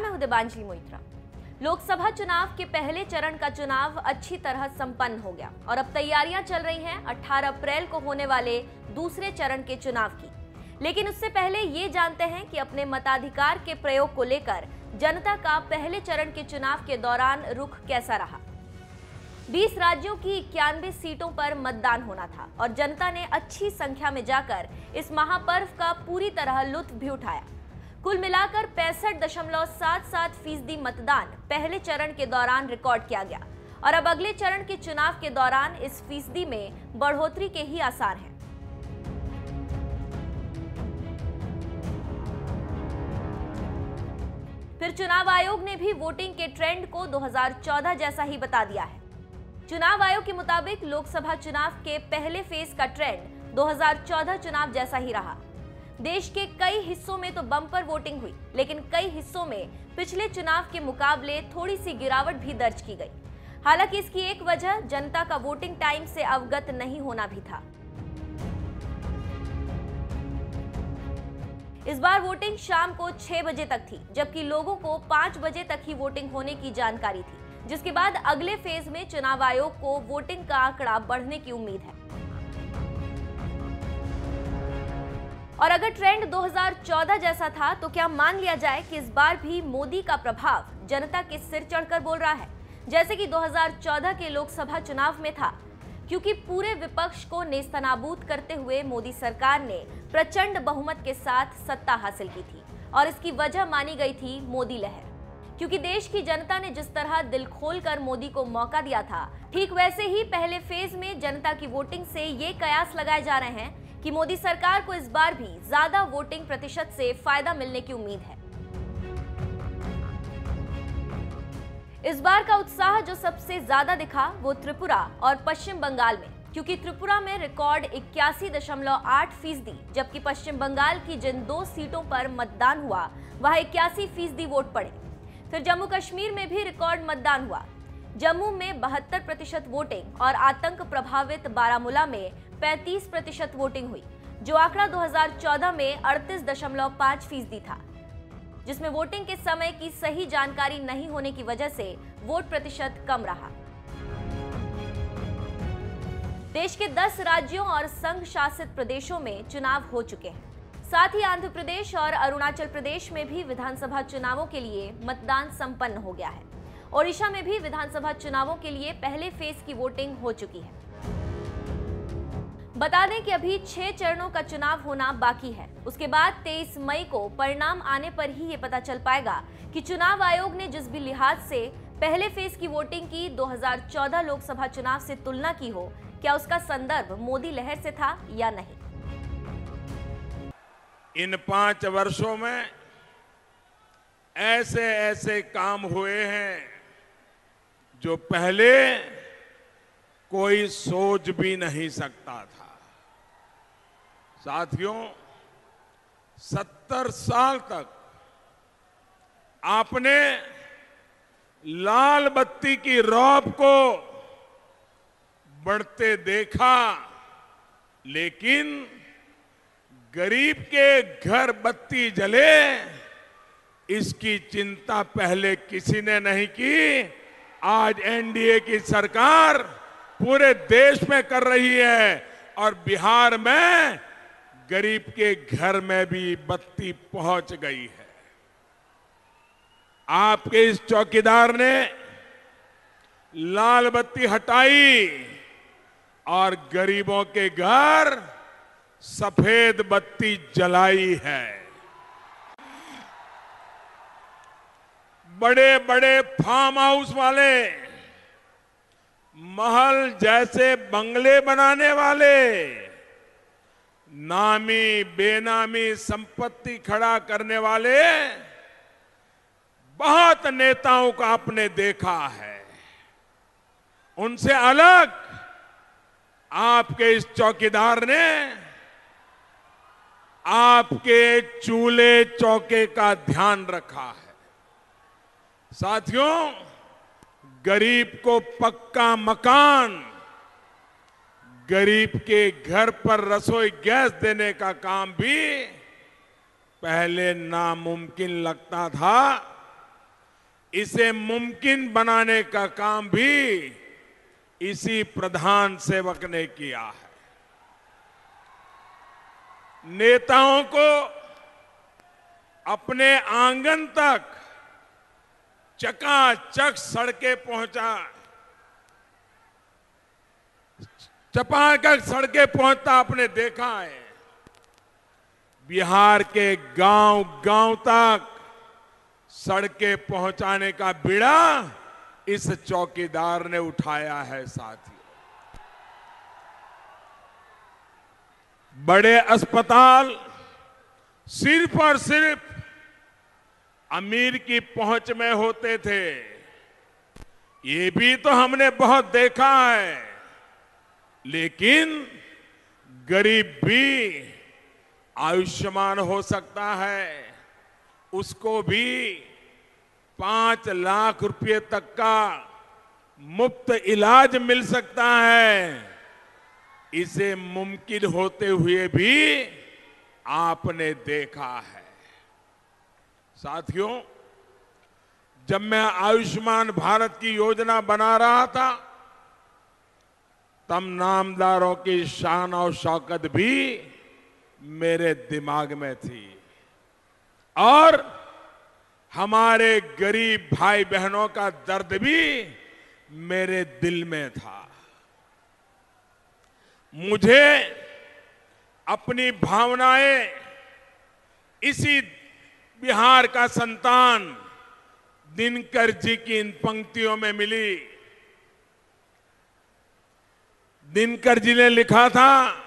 मैं हूं दिबांजलि मोइत्रा। लोकसभा चुनाव के पहले चरण का चुनाव अच्छी तरह संपन्न हो गया और अब तैयारियां चल रही हैं 18 अप्रैल को होने वाले दूसरे चरण के चुनाव की। लेकिन उससे पहले ये जानते हैं कि अपने मताधिकार के प्रयोग को लेकर जनता का पहले चरण के चुनाव के दौरान रुख कैसा रहा। 20 राज्यों की 91 सीटों पर मतदान होना था और जनता ने अच्छी संख्या में जाकर इस महापर्व का पूरी तरह लुत्फ भी उठाया। कुल मिलाकर 65.77% मतदान पहले चरण के दौरान रिकॉर्ड किया गया और अब अगले चरण के चुनाव के दौरान इस फीसदी में बढ़ोतरी के ही आसार हैं। फिर चुनाव आयोग ने भी वोटिंग के ट्रेंड को 2014 जैसा ही बता दिया है। चुनाव आयोग के मुताबिक लोकसभा चुनाव के पहले फेज का ट्रेंड 2014 चुनाव जैसा ही रहा। देश के कई हिस्सों में तो बम्पर वोटिंग हुई, लेकिन कई हिस्सों में पिछले चुनाव के मुकाबले थोड़ी सी गिरावट भी दर्ज की गई। हालांकि इसकी एक वजह जनता का वोटिंग टाइम से अवगत नहीं होना भी था। इस बार वोटिंग शाम को 6 बजे तक थी, जबकि लोगों को 5 बजे तक ही वोटिंग होने की जानकारी थी, जिसके बाद अगले फेज में चुनाव आयोग को वोटिंग का आंकड़ा बढ़ने की उम्मीद है। और अगर ट्रेंड 2014 जैसा था तो क्या मान लिया जाए कि इस बार भी मोदी का प्रभाव जनता के सिर चढ़कर बोल रहा है, जैसे कि 2014 के लोकसभा चुनाव में था, क्योंकि पूरे विपक्ष को नेस्तनाबूद करते हुए मोदी सरकार ने प्रचंड बहुमत के साथ सत्ता हासिल की थी और इसकी वजह मानी गई थी मोदी लहर। क्योंकि देश की जनता ने जिस तरह दिल खोलकर मोदी को मौका दिया था, ठीक वैसे ही पहले फेज में जनता की वोटिंग से ये कयास लगाए जा रहे हैं कि मोदी सरकार को इस बार भी ज्यादा वोटिंग प्रतिशत से फायदा मिलने की उम्मीद है। इस बार का उत्साह जो सबसे ज्यादा दिखा वो त्रिपुरा और पश्चिम बंगाल में, क्योंकि त्रिपुरा में रिकॉर्ड 81.8%, जबकि पश्चिम बंगाल की जिन 2 सीटों पर मतदान हुआ वह 81% वोट पड़े। फिर जम्मू कश्मीर में भी रिकॉर्ड मतदान हुआ। जम्मू में 72% वोटिंग और आतंक प्रभावित बारामूला में 35% वोटिंग हुई, जो आंकड़ा 2014 में 38.5% था, जिसमें वोटिंग के समय की सही जानकारी नहीं होने की वजह से वोट प्रतिशत कम रहा। देश के 10 राज्यों और संघ शासित प्रदेशों में चुनाव हो चुके हैं। साथ ही आंध्र प्रदेश और अरुणाचल प्रदेश में भी विधानसभा चुनावों के लिए मतदान संपन्न हो गया है। ओडिशा में भी विधानसभा चुनावों के लिए पहले फेज की वोटिंग हो चुकी है। बता दें कि अभी 6 चरणों का चुनाव होना बाकी है। उसके बाद 23 मई को परिणाम आने पर ही ये पता चल पाएगा कि चुनाव आयोग ने जिस भी लिहाज से पहले फेज की वोटिंग की 2014 लोकसभा चुनाव से तुलना की हो, क्या उसका संदर्भ मोदी लहर से था या नहीं। इन 5 वर्षों में ऐसे ऐसे काम हुए हैं जो पहले कोई सोच भी नहीं सकता था। साथियों, 70 साल तक आपने लाल बत्ती की रौब को बढ़ते देखा, लेकिन गरीब के घर बत्ती जले इसकी चिंता पहले किसी ने नहीं की। आज एनडीए की सरकार पूरे देश में कर रही है और बिहार में गरीब के घर में भी बत्ती पहुंच गई है। आपके इस चौकीदार ने लाल बत्ती हटाई और गरीबों के घर सफेद बत्ती जलाई है। बड़े बड़े फार्म हाउस वाले, महल जैसे बंगले बनाने वाले, नामी बेनामी संपत्ति खड़ा करने वाले बहुत नेताओं को आपने देखा है। उनसे अलग आपके इस चौकीदार ने आपके चूल्हे चौके का ध्यान रखा है। साथियों, गरीब को पक्का मकान, गरीब के घर पर रसोई गैस देने का काम भी पहले नामुमकिन लगता था, इसे मुमकिन बनाने का काम भी इसी प्रधान सेवक ने किया है। नेताओं को अपने आंगन तक चकाचक सड़कें पहुंचता आपने देखा है। बिहार के गांव तक सड़कें पहुंचाने का बीड़ा इस चौकीदार ने उठाया है। साथियों, बड़े अस्पताल सिर्फ और सिर्फ अमीर की पहुंच में होते थे, ये भी तो हमने बहुत देखा है। लेकिन गरीब भी आयुष्मान हो सकता है, उसको भी 5 लाख रुपए तक का मुफ्त इलाज मिल सकता है। इसे मुमकिन होते हुए भी आपने देखा है। साथियों, जब मैं आयुष्मान भारत की योजना बना रहा था, तब नामदारों की शान और शौकत भी मेरे दिमाग में थी और हमारे गरीब भाई बहनों का दर्द भी मेरे दिल में था। मुझे अपनी भावनाएं इसी बिहार का संतान दिनकर जी की इन पंक्तियों में मिली। दिनकर जी ने लिखा था,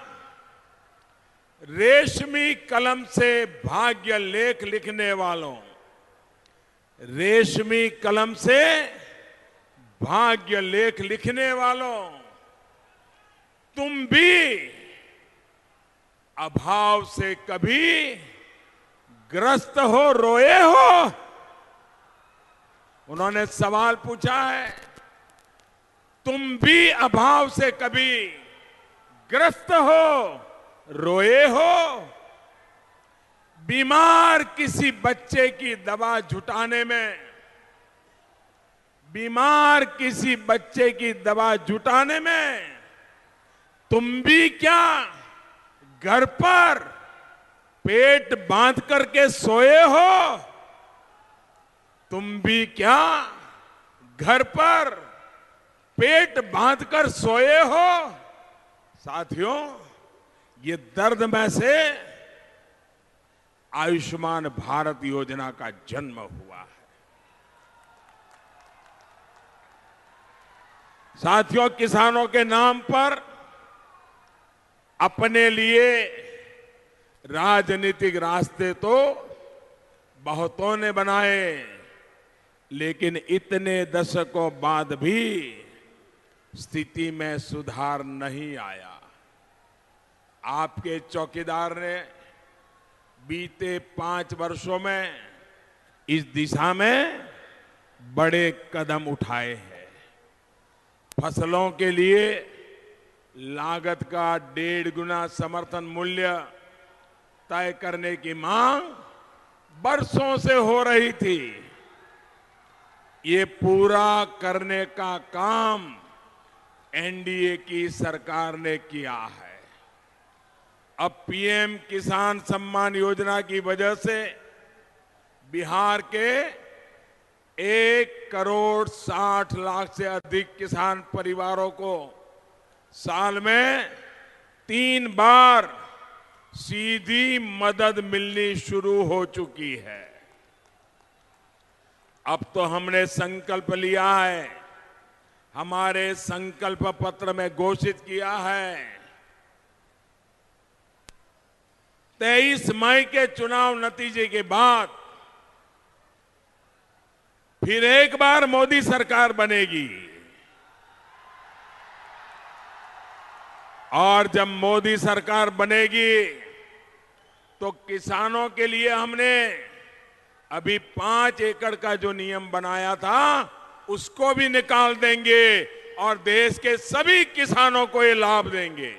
रेशमी कलम से भाग्य लेख लिखने वालों, रेशमी कलम से भाग्य लेख लिखने वालों, तुम भी अभाव से कभी ग्रस्त हो, रोए हो? उन्होंने सवाल पूछा है, तुम भी अभाव से कभी ग्रस्त हो, रोए हो? बीमार किसी बच्चे की दवा जुटाने में, बीमार किसी बच्चे की दवा जुटाने में तुम भी क्या घर पर पेट बांध करके सोए हो? तुम भी क्या घर पर पेट बांधकर सोए हो? साथियों, ये दर्द में से आयुष्मान भारत योजना का जन्म हुआ है। साथियों, किसानों के नाम पर अपने लिए राजनीतिक रास्ते तो बहुतों ने बनाए, लेकिन इतने दशकों बाद भी स्थिति में सुधार नहीं आया। आपके चौकीदार ने बीते 5 वर्षों में इस दिशा में बड़े कदम उठाए हैं। फसलों के लिए लागत का 1.5 गुना समर्थन मूल्य तय करने की मांग बरसों से हो रही थी। ये पूरा करने का काम एनडीए की सरकार ने किया है। अब पीएम किसान सम्मान योजना की वजह से बिहार के 1,60,00,000 से अधिक किसान परिवारों को साल में 3 बार सीधी मदद मिलनी शुरू हो चुकी है। अब तो हमने संकल्प लिया है, हमारे संकल्प पत्र में घोषित किया है, 23 मई के चुनाव नतीजे के बाद फिर एक बार मोदी सरकार बनेगी और जब मोदी सरकार बनेगी तो किसानों के लिए हमने अभी 5 एकड़ का जो नियम बनाया था उसको भी निकाल देंगे और देश के सभी किसानों को ये लाभ देंगे।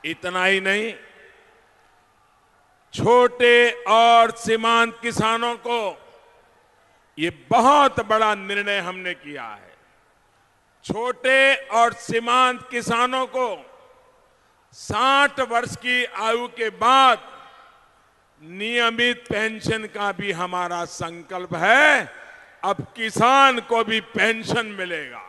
इतना ही नहीं, छोटे और सीमांत किसानों को ये बहुत बड़ा निर्णय हमने किया है। छोटे और सीमांत किसानों को 60 वर्ष की आयु के बाद नियमित पेंशन का भी हमारा संकल्प है। अब किसान को भी पेंशन मिलेगा।